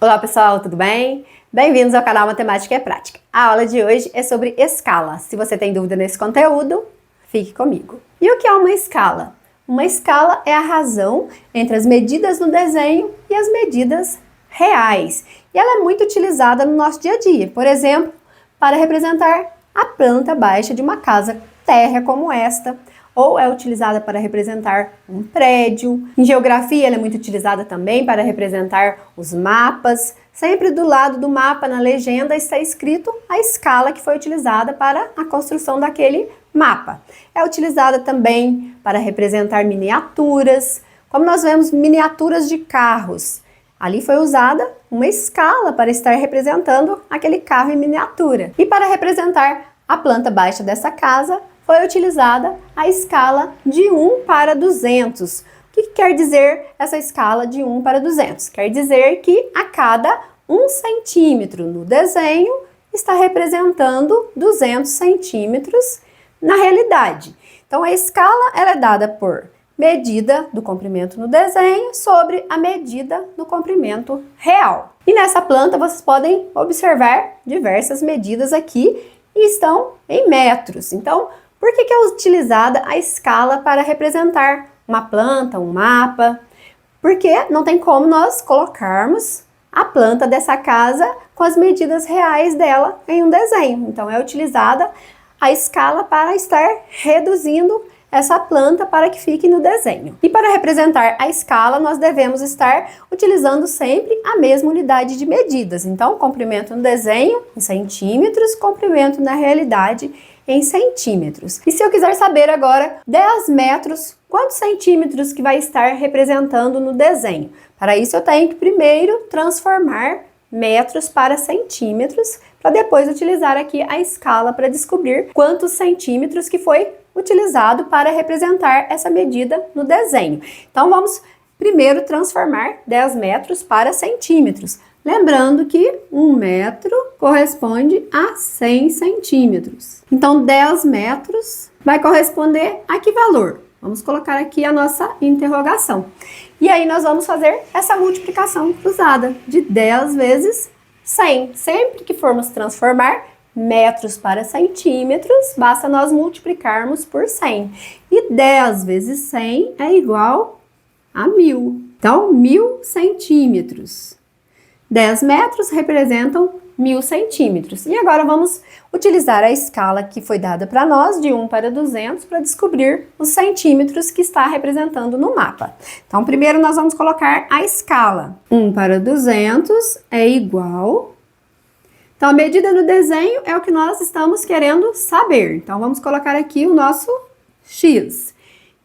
Olá pessoal, tudo bem? Bem-vindos ao canal Matemática é Prática. A aula de hoje é sobre escala. Se você tem dúvida nesse conteúdo, fique comigo. E o que é uma escala? Uma escala é a razão entre as medidas no desenho e as medidas reais. E ela é muito utilizada no nosso dia a dia. Por exemplo, para representar a planta baixa de uma casa térrea como esta, ou é utilizada para representar um prédio. Em geografia, ela é muito utilizada também para representar os mapas. Sempre do lado do mapa, na legenda, está escrito a escala que foi utilizada para a construção daquele mapa. É utilizada também para representar miniaturas, como nós vemos miniaturas de carros. Ali foi usada uma escala para estar representando aquele carro em miniatura. E para representar a planta baixa dessa casa, foi utilizada a escala de 1 para 200. O que quer dizer essa escala de 1 para 200? Quer dizer que a cada 1 centímetro no desenho está representando 200 centímetros na realidade. Então a escala ela é dada por medida do comprimento no desenho sobre a medida do comprimento real. E nessa planta vocês podem observar diversas medidas aqui e estão em metros. Então, por que é utilizada a escala para representar uma planta, um mapa? Porque não tem como nós colocarmos a planta dessa casa com as medidas reais dela em um desenho. Então é utilizada a escala para estar reduzindo essa planta para que fique no desenho. E para representar a escala, nós devemos estar utilizando sempre a mesma unidade de medidas. Então, comprimento no desenho em centímetros, comprimento na realidade em centímetros. E se eu quiser saber agora 10 metros, quantos centímetros que vai estar representando no desenho? Para isso eu tenho que primeiro transformar metros para centímetros, para depois utilizar aqui a escala para descobrir quantos centímetros que foi utilizado para representar essa medida no desenho. Então vamos primeiro transformar 10 metros para centímetros. Lembrando que 1 metro corresponde a 100 centímetros. Então 10 metros vai corresponder a que valor? Vamos colocar aqui a nossa interrogação. E aí nós vamos fazer essa multiplicação cruzada de 10 vezes 100. Sempre que formos transformar metros para centímetros, basta nós multiplicarmos por 100. E 10 vezes 100 é igual a 1000. Então, 1000 centímetros. 10 metros representam 1000 centímetros. E agora vamos utilizar a escala que foi dada para nós, de 1 para 200, para descobrir os centímetros que está representando no mapa. Então, primeiro nós vamos colocar a escala. 1 para 200 é igual. Então, a medida no desenho é o que nós estamos querendo saber. Então, vamos colocar aqui o nosso X.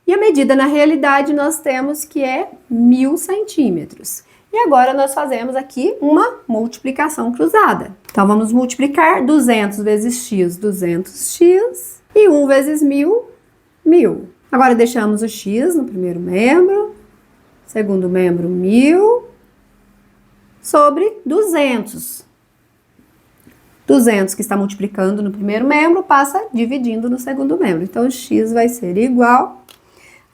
E a medida na realidade nós temos que é 1000 centímetros. E agora nós fazemos aqui uma multiplicação cruzada. Então, vamos multiplicar 200 vezes x, 200x, e 1 vezes 1000, 1000. Agora deixamos o x no primeiro membro, segundo membro 1000, sobre 200. 200 que está multiplicando no primeiro membro passa dividindo no segundo membro. Então, o x vai ser igual.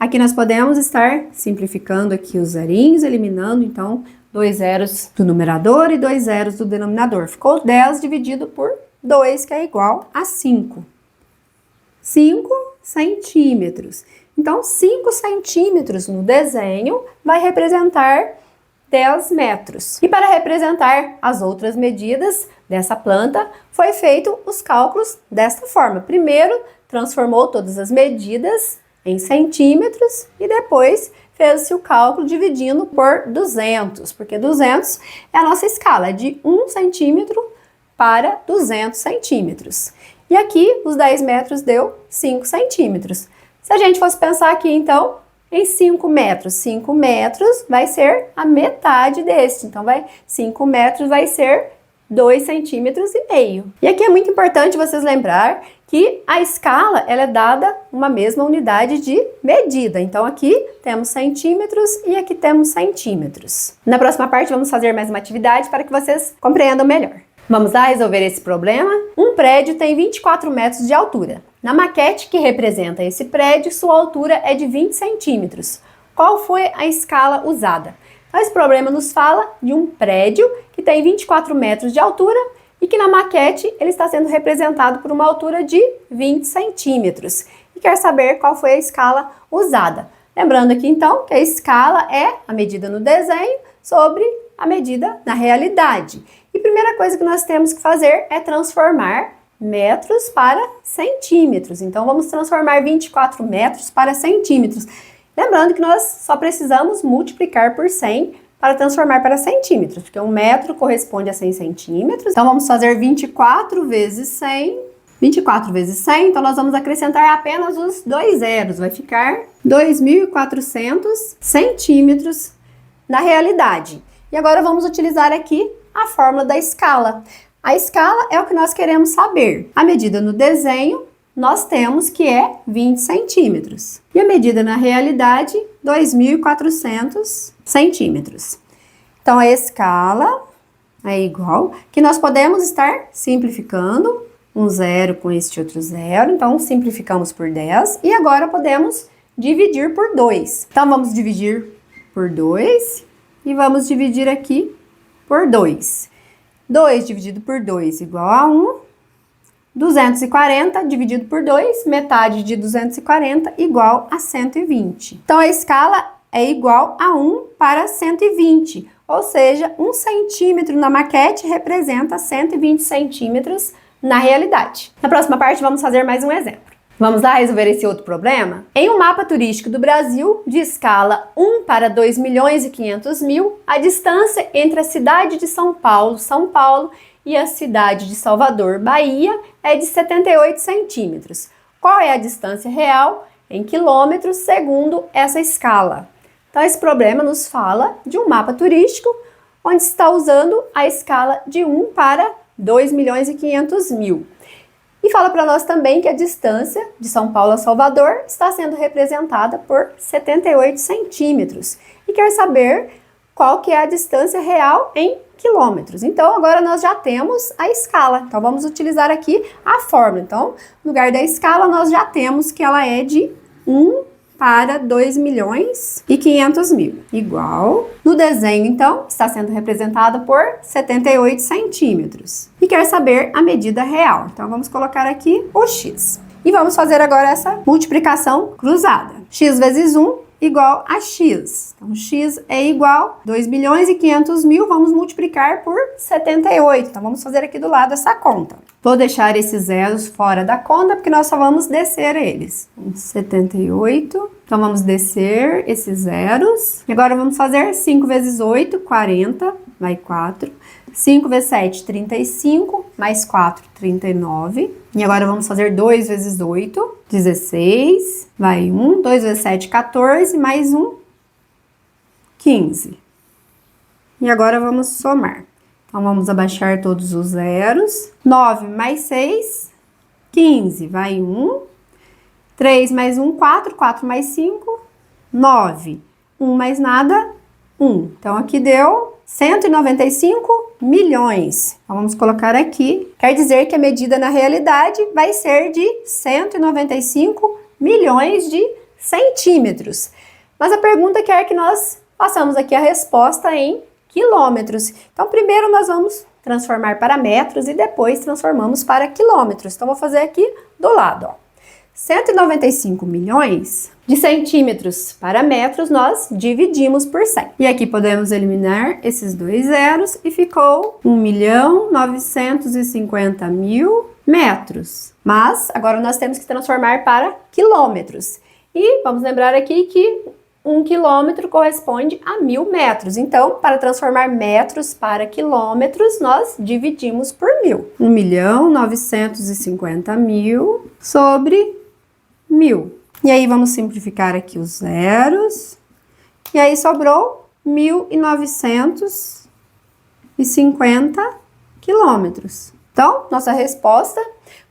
Aqui nós podemos estar simplificando aqui os zerinhos, eliminando, então, 2 zeros do numerador e 2 zeros do denominador. Ficou 10 dividido por 2, que é igual a 5. 5 centímetros. Então, 5 centímetros no desenho vai representar 10 metros. E para representar as outras medidas dessa planta, foi feito os cálculos desta forma. Primeiro, transformou todas as medidas em centímetros e depois fez-se o cálculo dividindo por 200, porque 200 é a nossa escala, é de 1 centímetro para 200 centímetros. E aqui os 10 metros deu 5 centímetros. Se a gente fosse pensar aqui então em 5 metros vai ser a metade desse, então 5 metros vai ser 2,5 centímetros. E aqui é muito importante vocês lembrar que a escala ela é dada uma mesma unidade de medida. Então aqui temos centímetros e aqui temos centímetros. Na próxima parte vamos fazer mais uma atividade para que vocês compreendam melhor. Vamos lá resolver esse problema? Um prédio tem 24 metros de altura. Na maquete que representa esse prédio, sua altura é de 20 centímetros. Qual foi a escala usada? Então, esse problema nos fala de um prédio que que tem 24 metros de altura e que na maquete ele está sendo representado por uma altura de 20 centímetros. E quer saber qual foi a escala usada. Lembrando aqui então que a escala é a medida no desenho sobre a medida na realidade. E a primeira coisa que nós temos que fazer é transformar metros para centímetros. Então vamos transformar 24 metros para centímetros. Lembrando que nós só precisamos multiplicar por 100 para transformar para centímetros, porque 1 metro corresponde a 100 centímetros. Então vamos fazer 24 vezes 100. 24 vezes 100, então nós vamos acrescentar apenas os 2 zeros. Vai ficar 2.400 centímetros na realidade. E agora vamos utilizar aqui a fórmula da escala. A escala é o que nós queremos saber. A medida no desenho nós temos que é 20 centímetros. E a medida na realidade, 2.400 centímetros. Então, a escala é igual, que nós podemos estar simplificando um zero com este outro zero. Então, simplificamos por 10. E agora podemos dividir por 2. Então, vamos dividir por 2 e vamos dividir aqui por 2. 2 dividido por 2 igual a 1. 240 dividido por 2, metade de 240 igual a 120. Então, a escala é igual a 1 para 120, ou seja, 1 centímetro na maquete representa 120 centímetros na realidade. Na próxima parte, vamos fazer mais um exemplo. Vamos lá resolver esse outro problema? Em um mapa turístico do Brasil, de escala 1 para 2.500.000, a distância entre a cidade de São Paulo, e a cidade de Salvador, Bahia, é de 78 centímetros. Qual é a distância real em quilômetros segundo essa escala? Então, esse problema nos fala de um mapa turístico onde se está usando a escala de 1 para 2.500.000. E fala para nós também que a distância de São Paulo a Salvador está sendo representada por 78 centímetros. E quer saber qual que é a distância real em quilômetros. Então, agora nós já temos a escala. Então, vamos utilizar aqui a fórmula. Então, no lugar da escala, nós já temos que ela é de 1 para 2.500.000. Igual. No desenho, então, está sendo representada por 78 centímetros. E quer saber a medida real. Então, vamos colocar aqui o x. E vamos fazer agora essa multiplicação cruzada. X vezes 1 igual a x. Então, x é igual a 2.500.000, vamos multiplicar por 78. Então, vamos fazer aqui do lado essa conta. Vou deixar esses zeros fora da conta, porque nós só vamos descer eles. 78. Então, vamos descer esses zeros. E agora, vamos fazer 5 vezes 8, 40, vai 4. 5 vezes 7, 35, mais 4, 39. E agora vamos fazer 2 vezes 8, 16, vai 1. 2 vezes 7, 14, mais 1, 15. E agora vamos somar. Então, vamos abaixar todos os zeros. 9 mais 6, 15, vai 1. 3 mais 1, 4. 4 mais 5, 9. 1 mais nada, 1. Então, aqui deu 195 milhões. Então, vamos colocar aqui. Quer dizer que a medida na realidade vai ser de 195 milhões de centímetros. Mas a pergunta quer que nós façamos aqui a resposta em quilômetros. Então, primeiro nós vamos transformar para metros e depois transformamos para quilômetros. Então, vou fazer aqui do lado, ó. 195 milhões de centímetros para metros, nós dividimos por 100. E aqui podemos eliminar esses 2 zeros e ficou 1.950.000 metros. Mas agora nós temos que transformar para quilômetros. E vamos lembrar aqui que 1 quilômetro corresponde a 1.000 metros. Então, para transformar metros para quilômetros, nós dividimos por 1.000. 1.950.000 sobre 1.000. E aí, vamos simplificar aqui os zeros. E aí, sobrou 1.950 quilômetros. Então, nossa resposta,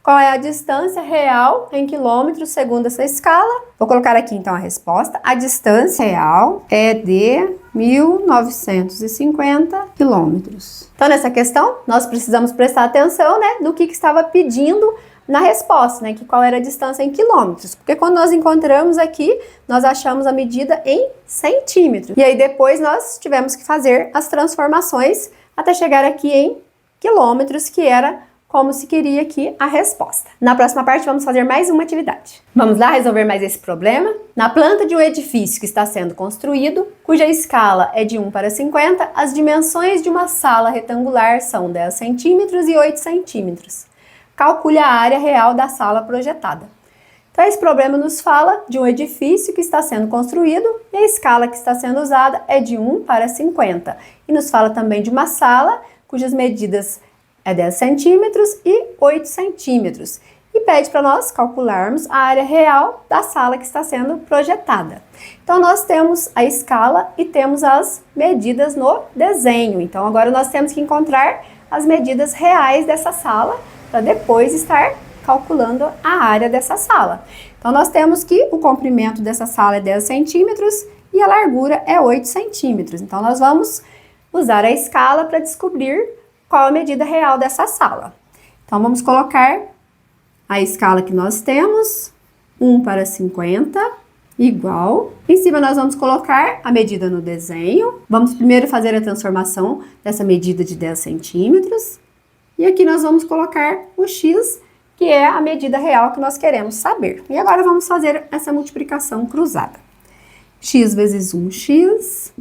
qual é a distância real em quilômetros segundo essa escala? Vou colocar aqui, então, a resposta. A distância real é de 1.950 quilômetros. Então, nessa questão, nós precisamos prestar atenção, né, do que estava pedindo na resposta, né, que qual era a distância em quilômetros, porque quando nós encontramos aqui, nós achamos a medida em centímetros, e aí depois nós tivemos que fazer as transformações até chegar aqui em quilômetros, que era como se queria aqui a resposta. Na próxima parte vamos fazer mais uma atividade. Vamos lá resolver mais esse problema? Na planta de um edifício que está sendo construído, cuja escala é de 1 para 50, as dimensões de uma sala retangular são 10 centímetros e 8 centímetros. Calcule a área real da sala projetada. Então esse problema nos fala de um edifício que está sendo construído e a escala que está sendo usada é de 1 para 50. E nos fala também de uma sala cujas medidas é 10 centímetros e 8 centímetros. E pede para nós calcularmos a área real da sala que está sendo projetada. Então, nós temos a escala e temos as medidas no desenho. Então, agora nós temos que encontrar as medidas reais dessa sala para depois estar calculando a área dessa sala. Então, nós temos que o comprimento dessa sala é 10 centímetros e a largura é 8 centímetros. Então, nós vamos usar a escala para descobrir qual a medida real dessa sala. Então, vamos colocar a escala que nós temos, 1 para 50, igual. Em cima, nós vamos colocar a medida no desenho. Vamos primeiro fazer a transformação dessa medida de 10 centímetros. E aqui nós vamos colocar o x, que é a medida real que nós queremos saber. E agora vamos fazer essa multiplicação cruzada. X vezes 1x...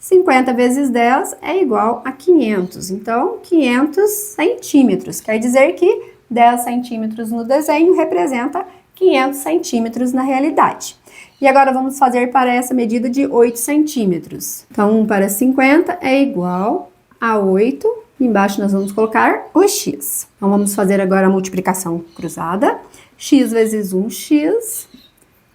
50 vezes 10 é igual a 500, então 500 centímetros, quer dizer que 10 centímetros no desenho representa 500 centímetros na realidade. E agora vamos fazer para essa medida de 8 centímetros. Então 1 para 50 é igual a 8, embaixo nós vamos colocar o x. Então vamos fazer agora a multiplicação cruzada, x vezes 1x...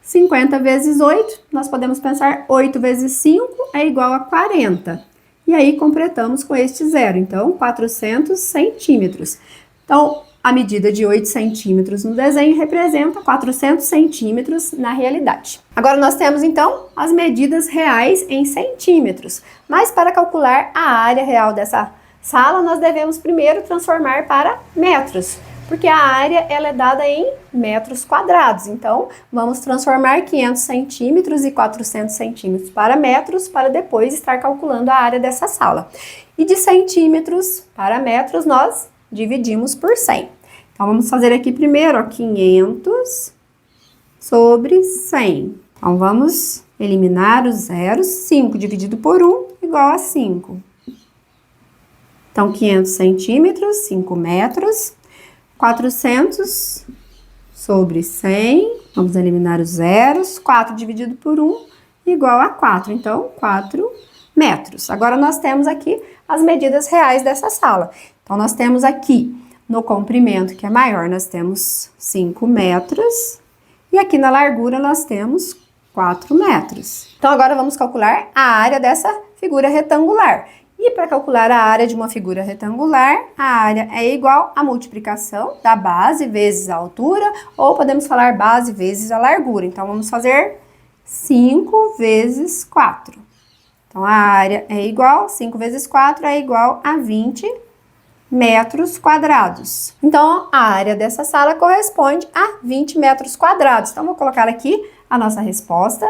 50 vezes 8, nós podemos pensar 8 vezes 5 é igual a 40. E aí completamos com este zero, então 400 centímetros. Então, a medida de 8 centímetros no desenho representa 400 centímetros na realidade. Agora nós temos então as medidas reais em centímetros. Mas para calcular a área real dessa sala, nós devemos primeiro transformar para metros. Porque a área ela é dada em metros quadrados. Então, vamos transformar 500 centímetros e 400 centímetros para metros, para depois estar calculando a área dessa sala. E de centímetros para metros, nós dividimos por 100. Então, vamos fazer aqui primeiro, ó, 500 sobre 100. Então, vamos eliminar os zeros. 5 dividido por 1 igual a 5. Então, 500 centímetros, 5 metros. 400 sobre 100, vamos eliminar os zeros, 4 dividido por 1 igual a 4, então 4 metros. Agora nós temos aqui as medidas reais dessa sala. Então nós temos aqui no comprimento, que é maior, nós temos 5 metros e aqui na largura nós temos 4 metros. Então agora vamos calcular a área dessa figura retangular. E para calcular a área de uma figura retangular, a área é igual à multiplicação da base vezes a altura, ou podemos falar base vezes a largura. Então, vamos fazer 5 vezes 4. Então, a área é igual, 5 vezes 4 é igual a 20 metros quadrados. Então, a área dessa sala corresponde a 20 metros quadrados. Então, vou colocar aqui a nossa resposta.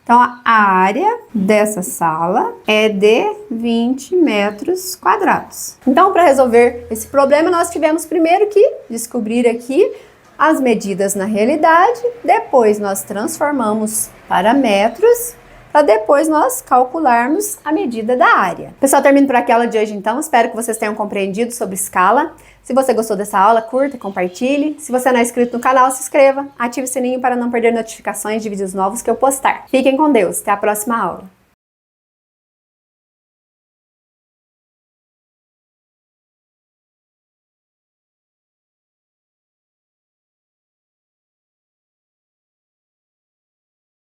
Então, a área dessa sala é de 20 metros quadrados. Então, para resolver esse problema, nós tivemos primeiro que descobrir aqui as medidas na realidade, depois nós transformamos para metros, para depois nós calcularmos a medida da área. Pessoal, termino por aqui a aula de hoje então, espero que vocês tenham compreendido sobre escala. Se você gostou dessa aula, curta, compartilhe. Se você não é inscrito no canal, se inscreva, ative o sininho para não perder notificações de vídeos novos que eu postar. Fiquem com Deus, até a próxima aula.